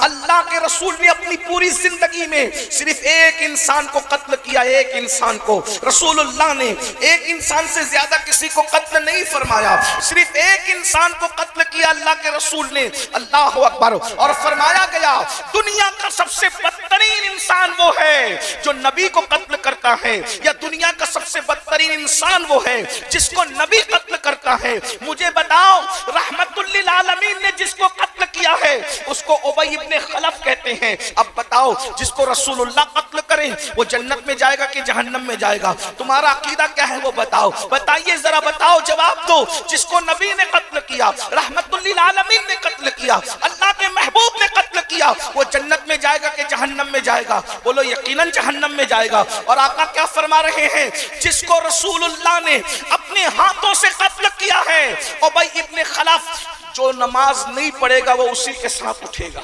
اللہ کے رسول نے اپنی پوری زندگی میں صرف ایک انسان کو قتل کیا، ایک انسان کو۔ رسول اللہ نے ایک انسان سے زیادہ کسی کو قتل نہیں فرمایا، صرف ایک انسان کو قتل کیا اللہ کے رسول نے، اللہ اکبر۔ اور فرمایا گیا دنیا کا سب سے بدترین انسان وہ ہے جو نبی کو قتل کرتا ہے، یا دنیا کا سب سے بدترین انسان وہ ہے جس کو نبی قتل کرتا ہے۔ مجھے بتاؤ، رحمت للعالمین نے جس کو قتل کیا ہے اس کو ابی ابن خلف کہتے ہیں۔ اب بتاؤ، جس کو رسول اللہ قتل کریں وہ جنت میں جائے گا کہ جہنم میں جائے گا؟ تمہارا عقیدہ کیا ہے وہ بتاؤ، بتائیے ذرا، بتاؤ، جواب دو۔ جس کو نبی نے قتل کیا، رحمت للعالمین نے قتل کیا، اللہ کے محبوب نے قتل کیا، وہ جنت میں جائے گا کہ جہنم میں جائے گا؟ بولو یقیناً جہنم میں جائے گا۔ اور آقا کیا فرما رہے ہیں؟ جس کو رسول اللہ نے اپنے ہاتھوں سے قتل کیا ہے، ابی ابن خلف، جو نماز نہیں پڑھے گا وہ اسی کے ساتھ اٹھے گا۔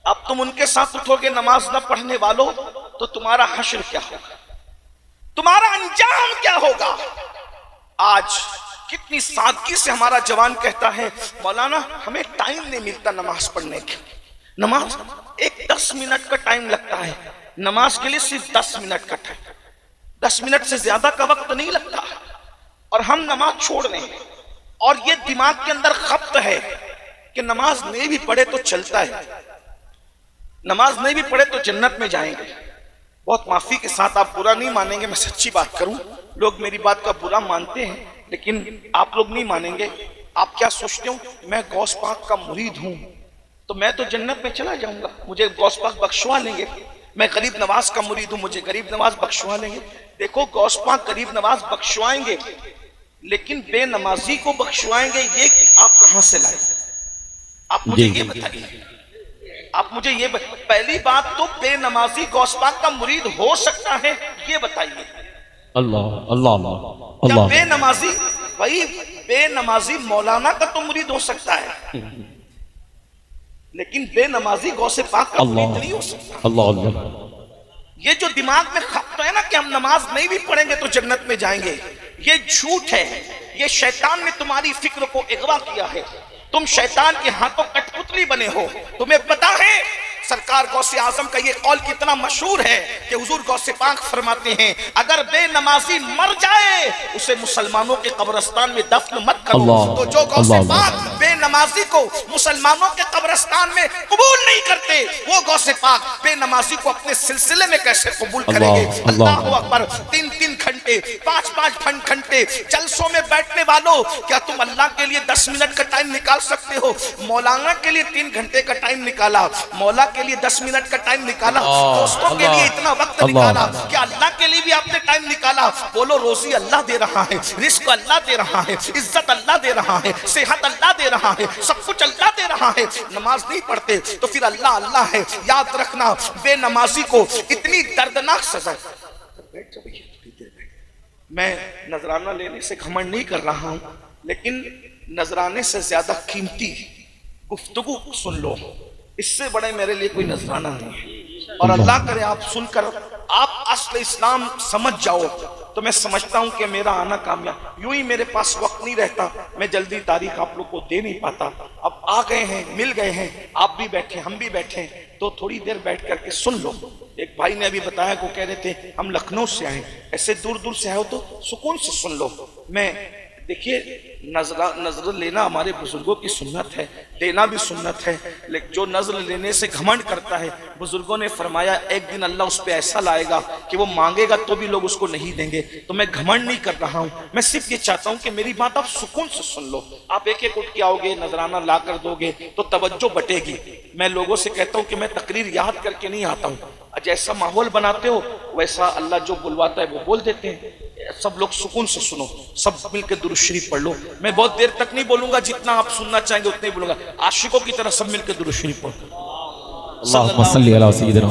اب تم ان کے ساتھ اٹھو گے نماز نہ پڑھنے والوں، تو تمہارا حشر کیا ہوگا، تمہارا انجام کیا ہوگا؟ آج کتنی سادگی سے ہمارا جوان کہتا ہے مولانا ہمیں ٹائم نہیں ملتا نماز پڑھنے کے۔ نماز ایک 10 منٹ کا ٹائم لگتا ہے، نماز کے لیے صرف 10 منٹ کا ٹائم، 10 منٹ سے زیادہ کا وقت نہیں لگتا، اور ہم نماز چھوڑ رہے ہیں۔ اور یہ دماغ کے اندر خبط ہے کہ نماز نہیں بھی پڑھے تو چلتا ہے، نماز نہیں بھی پڑھے تو جنت میں جائیں گے۔ بہت معافی کے ساتھ، آپ برا نہیں مانیں گے، میں سچی بات کروں، لوگ میری بات کا برا مانتے ہیں لیکن آپ لوگ نہیں مانیں گے۔ آپ کیا سوچتے ہو میں غوث پاک کا مرید ہوں تو میں تو جنت میں چلا جاؤں گا، مجھے غوث پاک بخشوا لیں گے؟ میں غریب نواز کا مرید ہوں، مجھے غریب نواز بخشوا لیں گے؟ دیکھو غوث پاک غریب نواز بخشوائیں گے لیکن بے نمازی کو بخشوائیں گے، یہ آپ کہاں سے لائیں؟ آپ مجھے یہ بتائیے، آپ مجھے یہ پہلی بات تو بے نمازی غوث پاک کا مرید ہو سکتا ہے یہ بتائیے؟ اللہ اللہ اللہ کیا اللہ۔ بے نمازی، بھائی بے نمازی مولانا کا تو مرید ہو سکتا ہے لیکن بے نمازی غوث پاک کا مرید نہیں ہو سکتا۔ اللہ اللہ۔ یہ جو دماغ میں خبط ہے نا کہ ہم نماز نہیں بھی پڑھیں گے تو جنت میں جائیں گے، یہ جھوٹ ہے۔ یہ شیطان نے تمہاری فکر کو اغوا کیا ہے، تم شیطان کے ہاتھوں کٹ پتلی بنے ہو۔ تمہیں پتا ہے سرکار غوث اعظم کا یہ قول کتنا مشہور ہے کہ حضور غوث پاک فرماتے ہیں اگر بے نمازی مر جائے اسے مسلمانوں کے قبرستان میں دفن مت کرو۔ تو جو غوث پاک بے نمازی کو مسلمانوں کے قبرستان میں قبول نہیں کرتے، وہ غوث پاک بے نمازی کو اپنے سلسلے میں کیسے قبول کریں گے؟ اللہ اکبر۔ 3 گھنٹے 5 گھنٹے جلسوں میں بیٹھنے والوں، کیا تم اللہ کے لیے 10 منٹ کا ٹائم نکال سکتے ہو؟ مولانا کے لیے 3 گھنٹے کا ٹائم نکالا، مولا کے لیے 10 منٹ کا ٹائم نکالا، دوستوں کے لیے اتنا وقت نکالا، کیا اللہ کے لیے بھی آپ نے ٹائم نکالا؟ بولو روزی اللہ دے رہا ہے، رزق اللہ دے رہا ہے، عزت اللہ دے رہا ہے، صحت اللہ دے رہا ہے، سب کچھ اللہ دے رہا ہے، نماز نہیں پڑھتے تو پھر اللہ اللہ ہے۔ یاد رکھنا بے نمازی کو اتنی دردناک سزا۔ میں نذرانہ لینے سے گھمنڈ نہیں کر رہا ہوں لیکن نذرانے سے زیادہ قیمتی گفتگو سن لو، اس سے بڑے میرے لیے کوئی نذرانہ نہیں ہے۔ اور اللہ کرے آپ سن کر آپ اصل اسلام سمجھ جاؤ تو میں سمجھتا ہوں کہ میرا آنا کامیاب۔ یوں ہی میرے پاس وقت نہیں رہتا، میں جلدی تاریخ آپ لوگ کو دے نہیں پاتا۔ اب آ گئے ہیں، مل گئے ہیں، آپ بھی بیٹھے ہم بھی بیٹھے تو تھوڑی دیر بیٹھ کر کے سن لو۔ ایک بھائی نے ابھی بتایا کو کہہ رہے تھے ہم لکھنؤ سے آئے، ایسے دور دور سے آئے ہو تو سکون سے سن لو۔ میں دیکھیے نظر لینا ہمارے بزرگوں کی سنت ہے، دینا بھی سنت ہے، لیکن جو نظر لینے سے گھمنڈ کرتا ہے بزرگوں نے فرمایا ایک دن اللہ اس پہ ایسا لائے گا کہ وہ مانگے گا تو بھی لوگ اس کو نہیں دیں گے۔ تو میں گھمنڈ نہیں کر رہا ہوں، میں صرف یہ چاہتا ہوں کہ میری بات آپ سکون سے سن لو۔ آپ ایک ایک اٹھ کے آؤ گے، نذرانہ لا کر دو گے تو توجہ بٹے گی۔ میں لوگوں سے کہتا ہوں کہ میں تقریر یاد کر کے نہیں آتا ہوں، جیسا ماحول بناتے ہو ویسا اللہ جو بلواتا ہے وہ بول دیتے ہیں۔ سب لوگ سکون سے سنو، سب مل کے درود شریف پڑھ لو۔ میں بہت دیر تک نہیں بولوں گا، جتنا آپ سننا چاہیں گے اتنا ہی بولوں گا۔ عاشقوں کی طرح سب مل کے درود شریف پڑھو۔ اللهم صل على سيدنا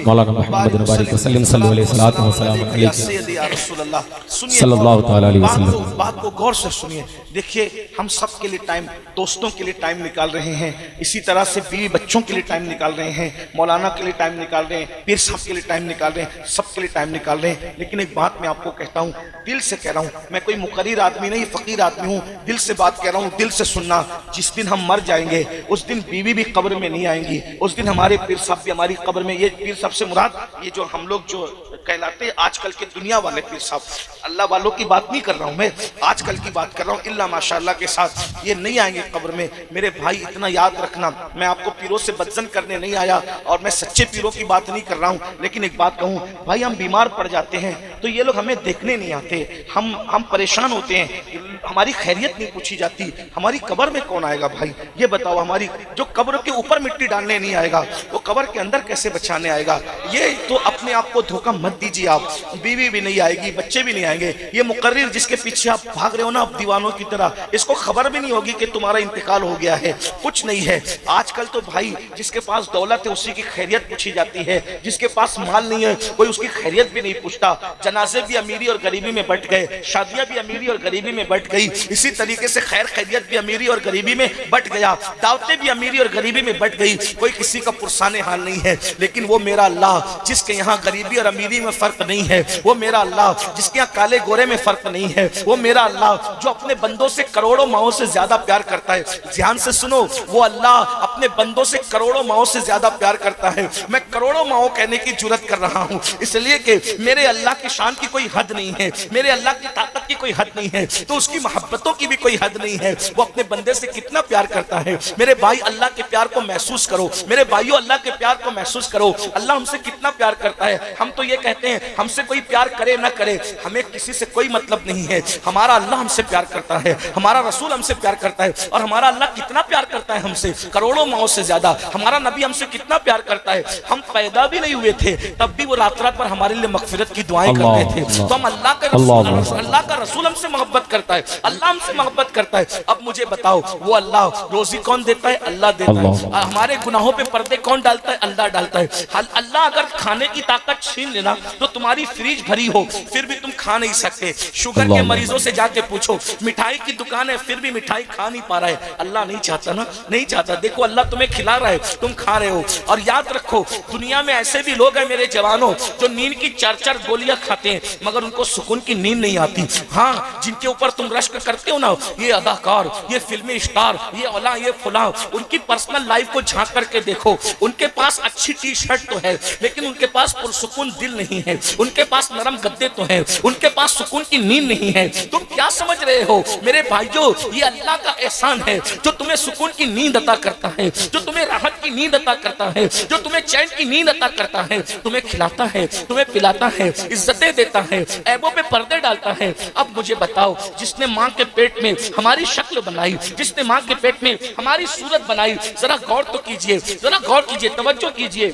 مولانا محمد وبارك وسلم صلو علیہ الصلوۃ والسلام علیہ یا رسول اللہ. سنیے صلی اللہ تعالی علیہ وسلم. بات کو غور سے سنیے. دیکھیے ہم سب کے لیے ٹائم، دوستوں کے لیے ٹائم نکال رہے ہیں، اسی طرح سے بیوی بچوں کے لیے ٹائم نکال رہے ہیں، مولانا کے لیے ٹائم نکال رہے ہیں، پیر صاحب کے لیے ٹائم نکال رہے ہیں، سب کے لیے ٹائم نکال رہے ہیں. لیکن ایک بات میں آپ کو کہتا ہوں، دل سے کہہ رہا ہوں، میں کوئی مقرر آدمی نہیں، فقیر آدمی ہوں، دل سے بات کہہ رہا ہوں، دل سے سننا. جس دن ہم مر جائیں گے اس دن بیوی بھی قبر میں نہیں آئیں گی، اس دن ہمارے پیر صاحب بھی ہماری قبر میں. یہ پیر صاحب سے مراد یہ جو ہم لوگ جو کہلاتے ہیں آج کل کے دنیا والے پیر صاحب، اللہ والوں کی بات نہیں کر رہا ہوں میں، آج کل کی بات کر رہا ہوں. اللہ ماشاءاللہ کے ساتھ یہ نہیں آئیں گے قبر میں. میرے بھائی اتنا یاد رکھنا، میں آپ کو پیروں سے بدزن کرنے نہیں آیا اور میں سچے پیروں کی بات نہیں کر رہا ہوں. لیکن ایک بات کہوں بھائی، ہم بیمار پڑ جاتے ہیں تو یہ لوگ ہمیں دیکھنے نہیں آتے، ہم پریشان ہوتے ہیں، ہماری خیریت نہیں پوچھی جاتی. ہماری قبر میں کون آئے گا بھائی؟ یہ بتاؤ، ہماری جو قبر کے اوپر مٹی ڈالنے نہیں آئے گا وہ قبر کے اندر کیسے بچانے آئے گا؟ یہ تو اپنے آپ کو دھوکہ مت دیجیے. آپ بیوی بھی نہیں آئے گی، بچے بھی نہیں آئیں گے. یہ مقرر جس کے پیچھے آپ بھاگ رہے ہو نا دیوانوں کی طرح، اس کو خبر بھی نہیں ہوگی کہ تمہارا انتقال ہو گیا ہے. کچھ نہیں ہے. آج کل تو بھائی جس کے پاس دولت ہے اسی کی خیریت پوچھی جاتی ہے، جس کے پاس مال نہیں ہے کوئی اس کی خیریت بھی نہیں پوچھتا. جنازے بھی امیری اور غریبی میں بٹ گئے، شادیاں بھی امیری اور غریبی میں بٹ گئی، اسی طریقے سے خیر خیریت بھی امیری اور غریبی میں بٹ گیا، دعوتیں بھی امیری اور غریبی میں بٹ گئی. کوئی کسی کا پرسان حال نہیں ہے. لیکن وہ میرا اللہ جس کے یہاں غریبی اور امیری میں فرق نہیں ہے، وہ میرا اللہ جس کے یہاں کالے گورے میں فرق نہیں ہے، وہ میرا اللہ جو اپنے بندوں سے کروڑوں ماؤں سے زیادہ پیار کرتا ہے. دھیان سے سنو، وہ اللہ اپنے بندوں سے کروڑوں ماؤں سے زیادہ پیار کرتا ہے. میں کروڑوں ماؤں کہنے کی جرات کر رہا ہوں اس لیے کہ میرے اللہ کی شان کی کوئی حد نہیں ہے، میرے اللہ کی طاقت کی کوئی حد نہیں ہے، تو اس کی محبتوں کی بھی کوئی حد نہیں ہے. وہ اپنے بندے سے کتنا پیار کرتا ہے. میرے بھائی اللہ کے پیار کو محسوس کرو، میرے بھائیوں اللہ کے پیار کو محسوس کرو. اللہ ہم سے کتنا پیار کرتا ہے. ہم تو یہ کہتے ہیں ہم سے کوئی پیار کرے نہ کرے ہمیں کسی سے کوئی مطلب نہیں ہے. ہمارا اللہ ہم سے پیار کرتا ہے، ہمارا رسول ہم سے پیار کرتا ہے. اور ہمارا اللہ کتنا پیار کرتا ہے ہم سے، کروڑوں ماؤں سے زیادہ. ہمارا نبی ہم سے کتنا پیار کرتا ہے. ہم پیدا بھی نہیں ہوئے تھے تب بھی وہ رات رات پر ہمارے لیے مغفرت کی دعائیں کرتے تھے. تو ہم اللہ کا رسول ہم سے محبت کرتا ہے، اللہ ہم سے محبت کرتا ہے. اب مجھے بتاؤ، وہ اللہ روزی کون دیتا ہے؟ اللہ دیتا ہے. ہمارے گناہوں پہ پردے کون ڈالتا ہے؟ اللہ ڈالتا ہے. اللہ اگر کھانے کی طاقت چھین لینا تو تمہاری فریج بھری ہو پھر بھی تم کھا نہیں سکتے. شوگر کے مریضوں سے جا کے پوچھو، مٹھائی کی دکان ہے پھر بھی مٹھائی کھا نہیں پا رہا ہے. اللہ نہیں چاہتا نا، نہیں چاہتا. دیکھو اللہ تمہیں کھلا رہا ہے، تم کھا رہے ہو. اور یاد رکھو، دنیا میں ایسے بھی لوگ ہیں میرے جوانوں جو نیند کی 4 گولیاں کھاتے ہیں مگر ان کو سکون کی نیند نہیں آتی. ہاں، جن کے اوپر تم رشک کرتے ہو نا، یہ اداکار، یہ فلمی اسٹار، یہ اولا، یہ فلاں، ان کی پرسنل لائف کو جھانک کر کے دیکھو. ان کے پاس اچھی ٹی شرٹ تو ہے لیکن ان کے پاس پرسکون دل نہیں ہے. ان کے پاس نرم گدے تو ہیں، ان کے پاس سکون کی نیند نہیں ہے. تم کیا سمجھ رہے ہو میرے بھائیو؟ یہ اللہ کا احسان ہے جو تمہیں سکون کی نیند عطا کرتا ہے، جو تمہیں راحت کی نیند عطا کرتا ہے، جو تمہیں چین کی نیند عطا کرتا ہے، تمہیں کھلاتا ہے، تمہیں پلاتا ہے، عزتیں دیتا ہے، عیبوں پہ پردے ڈالتا ہے. اب مجھے بتاؤ، جس نے ماں کے پیٹ میں ہماری شکل بنائی، جس نے ماں کے پیٹ میں ہماری صورت بنائی، ذرا غور تو کیجئے، ذرا غور کیجئے، توجہ کیجئے.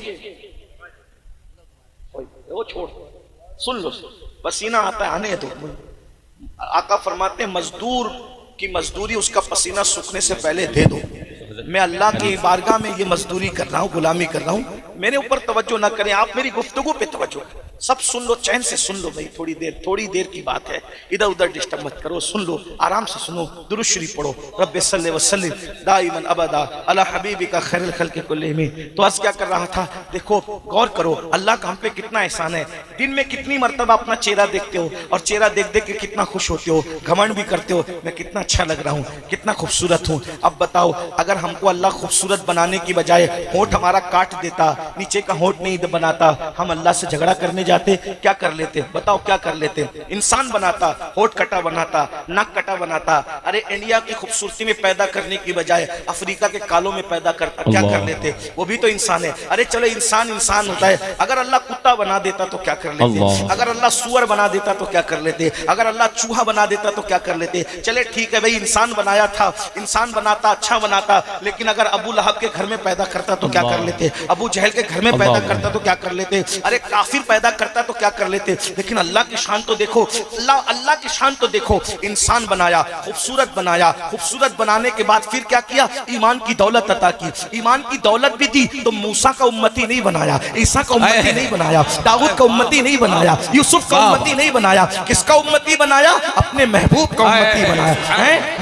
وہ چھوڑ، سن لو، پسینہ آتا ہے آنے دو. آقا فرماتے ہیں مزدور کی مزدوری اس کا پسینہ سوکھنے سے پہلے دے دو. میں اللہ کی بارگاہ میں یہ مزدوری کر رہا ہوں، غلامی کر رہا ہوں. میرے اوپر توجہ نہ کریں، آپ میری گفتگو پہ توجہ کریں. سب سن لو، چین سے سن لو بھائی. تھوڑی دیر کی بات ہے، ادھر ادھر ڈسٹرب مت کرو. سن لو، آرام سے سنو. درود شریف پڑھو. رب صلی وسلم دائما ابدا علی حبیبک خیر الخلق کلہم. تو عرض کیا کر رہا تھا؟ دیکھو، غور کرو، اللہ کا ہم پہ کتنا احسان ہے. دن میں کتنی مرتبہ اپنا چہرہ دیکھتے ہو اور چہرہ دیکھ دیکھ کے کتنا خوش ہوتے ہو، گھمنڈ بھی کرتے ہو میں کتنا اچھا لگ رہا ہوں، کتنا خوبصورت ہوں. اب بتاؤ، اگر ہم کو اللہ خوبصورت بنانے کی بجائے ہونٹ ہمارا کاٹ دیتا، نیچے کا ہونٹ نہیں بناتا، ہم اللہ سے جھگڑا کرنے جاتے؟ کیا کر لیتے؟ بتاؤ کیا کر لیتے؟ انسان بناتا، ہونٹ کٹا بناتا، ناک کٹا بناتا. ارے انڈیا کی خوبصورتی میں پیدا کرنے کی بجائے افریقہ کے کالوں میں پیدا کرتا، کیا کر لیتے؟ وہ بھی تو انسان ہے. ارے چلو، انسان ہوتا ہے. اگر اللہ کتا بنا دیتا تو کیا کر لیتے؟ اگر اللہ سور بنا دیتا تو کیا کر لیتے؟ اگر اللہ چوہا بنا دیتا تو کیا کر لیتے؟ چلے ٹھیک ہے بھائی، انسان بنایا تھا، انسان بناتا، اچھا بناتا. لیکن اگر ابو لہب کے گھر میں پیدا کرتا تو کیا کر لیتے؟ ابو جہل کے گھر میں پیدا کرتا تو کیا کر لیتے؟ ارے کافر پیدا کرتا تو کیا کر لیتے, لیکن اللہ کی شان تو دیکھو, اللہ کی شان تو دیکھو. انسان بنایا, خوبصورت بنایا, خوبصورت بنانے کے بعد پھر کیا کیا, ایمان کی دولت عطا کی. ایمان کی دولت بھی دی تو موسیٰ کا امتی نہیں بنایا, عیسیٰ کا امتی نہیں بنایا, داؤد کا امتی نہیں بنایا, یوسف کا امتی نہیں بنایا. کس کا امتی بنایا؟ اپنے محبوب کا امتی بنایا.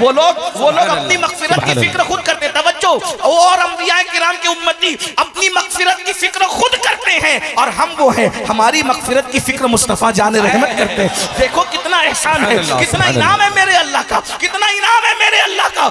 وہ لوگ اپنی مغفرت کی فکر خود کرتے. توجہ, اور انبیاء کرام کے امتی اپنی مغفرت کی فکر خود کرتے ہیں, اور ہم وہ ہیں ہماری مغفرت کی فکر مصطفیٰ جان رحمت کرتے ہیں. دیکھو کتنا احسان ہے, کتنا انعام ہے میرے اللہ کا, کتنا انعام ہے میرے اللہ کا.